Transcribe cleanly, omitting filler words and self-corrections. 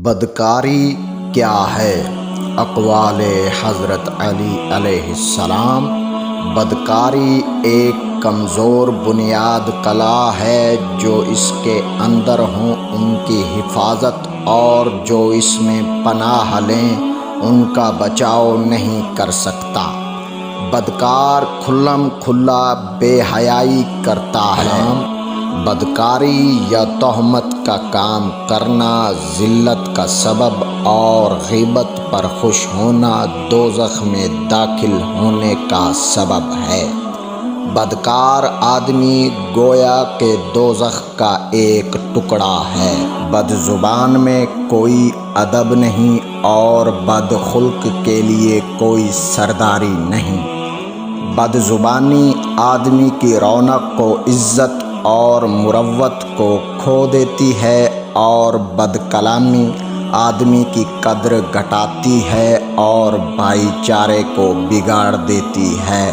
بدکاری کیا ہے؟ اقوال حضرت علی علیہ السلام۔ بدکاری ایک کمزور بنیاد کلا ہے، جو اس کے اندر ہوں ان کی حفاظت اور جو اس میں پناہ لیں ان کا بچاؤ نہیں کر سکتا۔ بدکار کھلم کھلا بے حیائی کرتا ہے۔ بدکاری یا تہمت کا کام کرنا ذلت کا سبب اور غیبت پر خوش ہونا دوزخ میں داخل ہونے کا سبب ہے۔ بدکار آدمی گویا کہ دوزخ کا ایک ٹکڑا ہے۔ بد زبان میں کوئی ادب نہیں اور بد خلق کے لیے کوئی سرداری نہیں۔ بد زبانی آدمی کی رونق و عزت اور مروت کو کھو دیتی ہے اور بد کلامی آدمی کی قدر گھٹاتی ہے اور بھائی چارے کو بگاڑ دیتی ہے۔